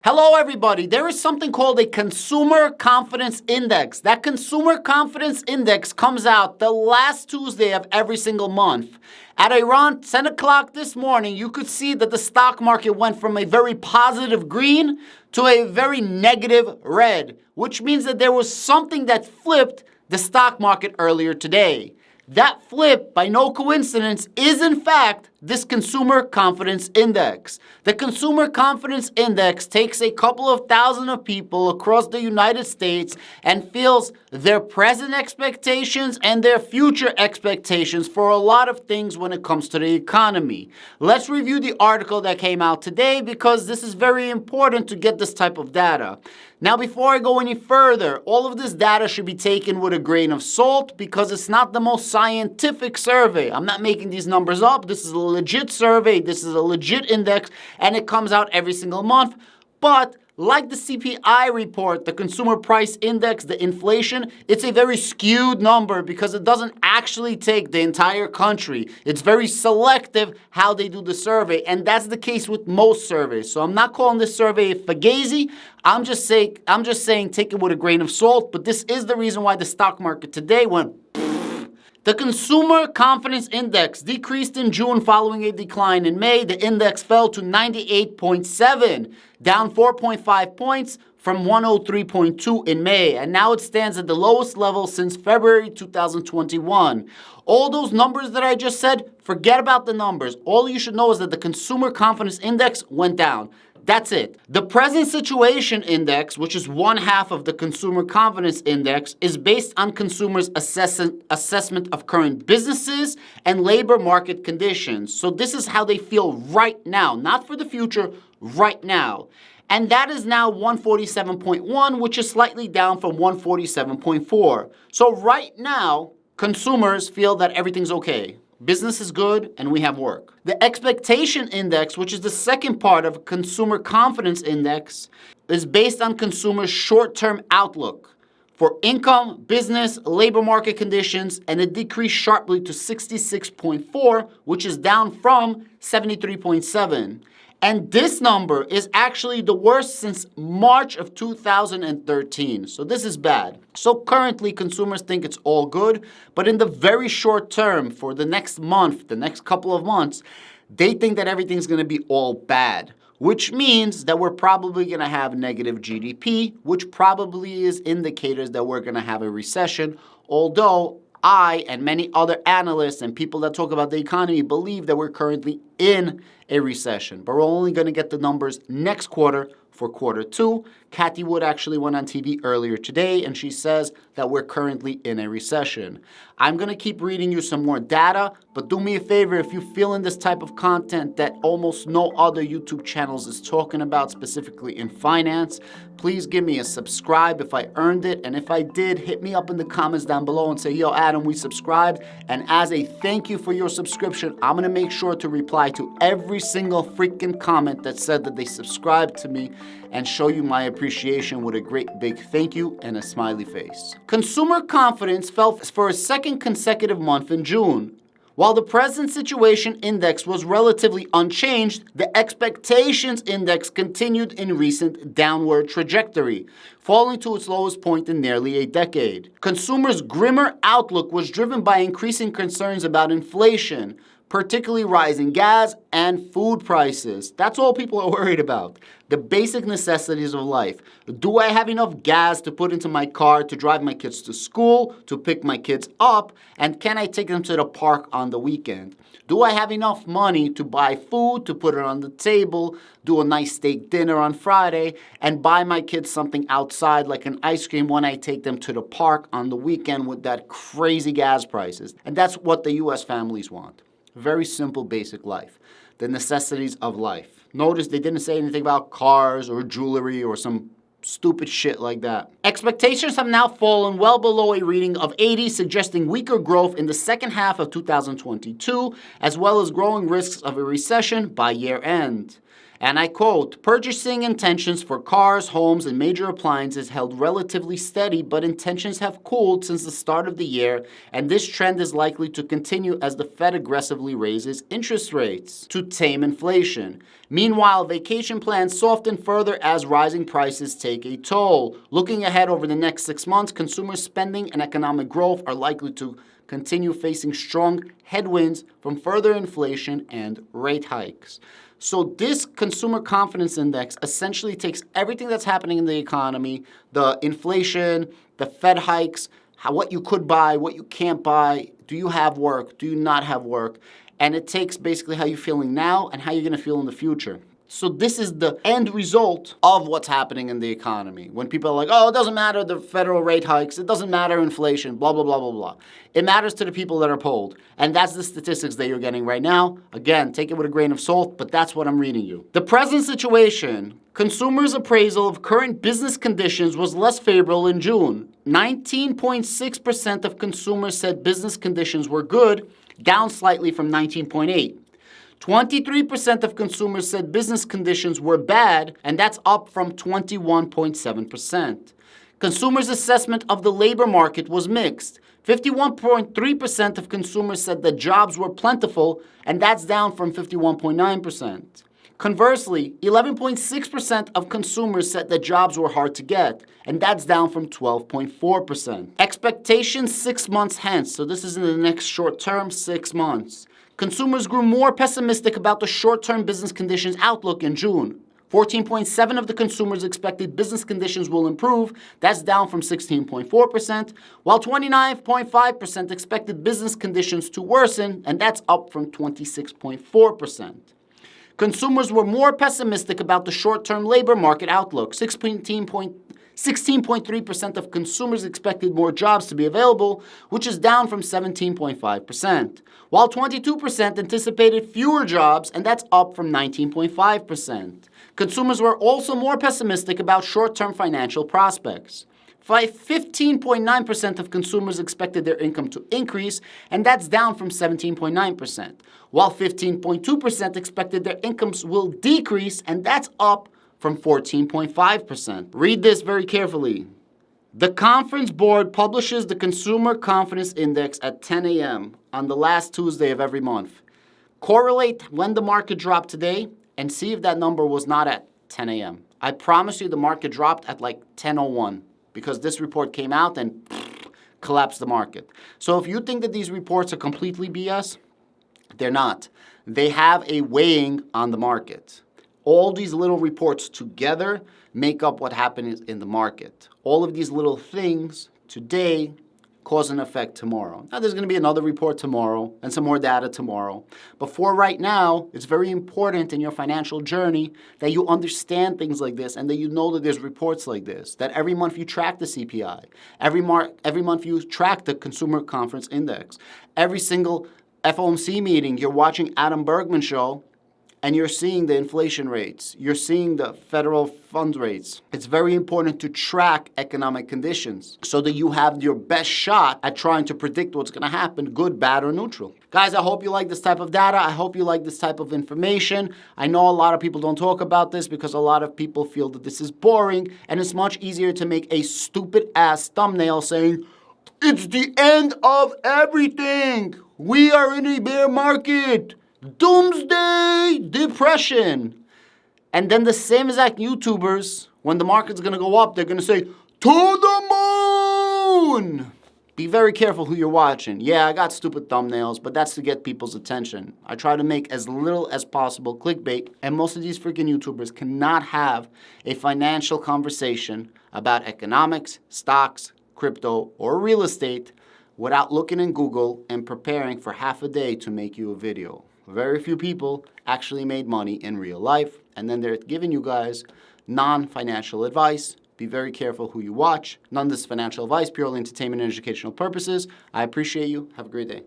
Hello, everybody. There is something called a consumer confidence index. That consumer confidence index comes out the last Tuesday of every single month. At around 10 o'clock this morning, you could see that the stock market went from a very positive green to a very negative red, which means that there was something that flipped the stock market earlier today. That flip, by no coincidence, is in fact this consumer confidence index. The consumer confidence index takes a couple of thousand of people across the United States and feels their present expectations and their future expectations for a lot of things when it comes to the economy. Let's review the article that came out today because this is very important to get this type of data. Now, before I go any further, all of this data should be taken with a grain of salt because it's not the most scientific survey. I'm not making these numbers up. This is a legit survey. This is a legit index, and it comes out every single month. But like the CPI report, the consumer price index, the inflation, it's a very skewed number because it doesn't actually take the entire country. It's very selective how they do the survey, and that's the case with most surveys. So I'm not calling this survey fugazi. I'm just saying take it with a grain of salt, but this is the reason why the stock market today went. The Consumer Confidence Index decreased in June following a decline in May. The index fell to 98.7, down 4.5 points from 103.2 in May, and now it stands at the lowest level since February 2021. All those numbers that I just said, forget about the numbers. All you should know is that the Consumer Confidence Index went down. That's it. The Present Situation Index, which is one half of the Consumer Confidence Index, is based on consumers' assessment of current businesses and labor market conditions. So this is how they feel right now, not for the future, right now. And that is now 147.1, which is slightly down from 147.4. So right now, consumers feel that everything's okay. Business is good, and we have work. The Expectation Index, which is the second part of Consumer Confidence Index, is based on consumers' short-term outlook for income, business, labor market conditions, and it decreased sharply to 66.4, which is down from 73.7. And this number is actually the worst since March of 2013. So this is bad. So currently consumers think it's all good, but in the very short term, for the next month, the next couple of months, they think that everything's going to be all bad, which means that we're probably going to have negative GDP, which probably is indicators that we're going to have a recession, although I and many other analysts and people that talk about the economy believe that we're currently in a recession. But we're only going to get the numbers next quarter for quarter two. Kathy Wood actually went on TV earlier today, and she says that we're currently in a recession. I'm going to keep reading you some more data, but do me a favor, if you feel in this type of content that almost no other YouTube channels is talking about, specifically in finance, please give me a subscribe if I earned it. And if I did, hit me up in the comments down below and say, yo, Adam, we subscribed. And as a thank you for your subscription, I'm going to make sure to reply to every single freaking comment that said that they subscribed to me and show you my appreciation with a great big thank you and a smiley face. Consumer confidence fell for a second consecutive month in June. While the Present Situation Index was relatively unchanged, the Expectations Index continued in recent downward trajectory, falling to its lowest point in nearly a decade. Consumers' grimmer outlook was driven by increasing concerns about inflation, particularly rising gas and food prices. That's all people are worried about. The basic necessities of life. Do I have enough gas to put into my car to drive my kids to school, to pick my kids up, and can I take them to the park on the weekend? Do I have enough money to buy food, to put it on the table, do a nice steak dinner on Friday, and buy my kids something outside like an ice cream when I take them to the park on the weekend with that crazy gas prices? And that's what the U.S. families want. Very simple, basic life. The necessities of life. Notice they didn't say anything about cars or jewelry or some stupid shit like that. Expectations have now fallen well below a reading of 80, suggesting weaker growth in the second half of 2022, as well as growing risks of a recession by year end. And I quote, "Purchasing intentions for cars, homes, and major appliances held relatively steady, but intentions have cooled since the start of the year, and this trend is likely to continue as the Fed aggressively raises interest rates to tame inflation. Meanwhile, vacation plans soften further as rising prices take a toll. Looking ahead over the next 6 months, consumer spending and economic growth are likely to continue facing strong headwinds from further inflation and rate hikes." So this consumer confidence index essentially takes everything that's happening in the economy, the inflation, the Fed hikes, what you could buy, what you can't buy, do you have work, do you not have work, and it takes basically how you're feeling now and how you're going to feel in the future. So this is the end result of what's happening in the economy. When people are like, oh, it doesn't matter the federal rate hikes, it doesn't matter inflation, blah, blah, blah, blah, blah. It matters to the people that are polled. And that's the statistics that you're getting right now. Again, take it with a grain of salt, but that's what I'm reading you. The present situation, consumers' appraisal of current business conditions was less favorable in June. 19.6% of consumers said business conditions were good, down slightly from 19.8%. 23% of consumers said business conditions were bad, and that's up from 21.7%. Consumers' assessment of the labor market was mixed. 51.3% of consumers said that jobs were plentiful, and that's down from 51.9%. Conversely, 11.6% of consumers said that jobs were hard to get, and that's down from 12.4%. Expectations 6 months hence, so this is in the next short term, 6 months. Consumers grew more pessimistic about the short-term business conditions outlook in June. 14.7% of the consumers expected business conditions will improve. That's down from 16.4%, while 29.5% expected business conditions to worsen, and that's up from 26.4%. Consumers were more pessimistic about the short-term labor market outlook. 16.3% of consumers expected more jobs to be available, which is down from 17.5%, while 22% anticipated fewer jobs, and that's up from 19.5%. Consumers were also more pessimistic about short-term financial prospects. 15.9% of consumers expected their income to increase, and that's down from 17.9%, while 15.2% expected their incomes will decrease, and that's up from 14.5%. Read this very carefully. The Conference Board publishes the Consumer Confidence Index at 10 a.m. on the last Tuesday of every month. Correlate when the market dropped today and see if that number was not at 10 a.m. I promise you the market dropped at like 10:01 because this report came out and collapsed the market. So if you think that these reports are completely BS, they're not. They have a weighing on the market. All these little reports together make up what happens in the market. All of these little things today cause an effect tomorrow. Now, there's going to be another report tomorrow and some more data tomorrow. But for right now, it's very important in your financial journey that you understand things like this and that you know that there's reports like this, that every month you track the CPI, every month you track the Consumer Confidence Index. Every single FOMC meeting, you're watching Adam Bergman show, and you're seeing the inflation rates. You're seeing the federal fund rates. It's very important to track economic conditions so that you have your best shot at trying to predict what's going to happen, good, bad, or neutral. Guys, I hope you like this type of data. I hope you like this type of information. I know a lot of people don't talk about this because a lot of people feel that this is boring, and it's much easier to make a stupid-ass thumbnail saying, "It's the end of everything. We are in a bear market. Doomsday depression." And then the same exact YouTubers, when the market's going to go up, they're going to say, "To the moon." Be very careful who you're watching. Yeah, I got stupid thumbnails, but that's to get people's attention. I try to make as little as possible clickbait, and most of these freaking YouTubers cannot have a financial conversation about economics, stocks, crypto, or real estate without looking in Google and preparing for half a day to make you a video. Very few people actually made money in real life, and then they're giving you guys non-financial advice. Be very careful who you watch. None of this financial advice, purely entertainment and educational purposes. I appreciate you. Have a great day.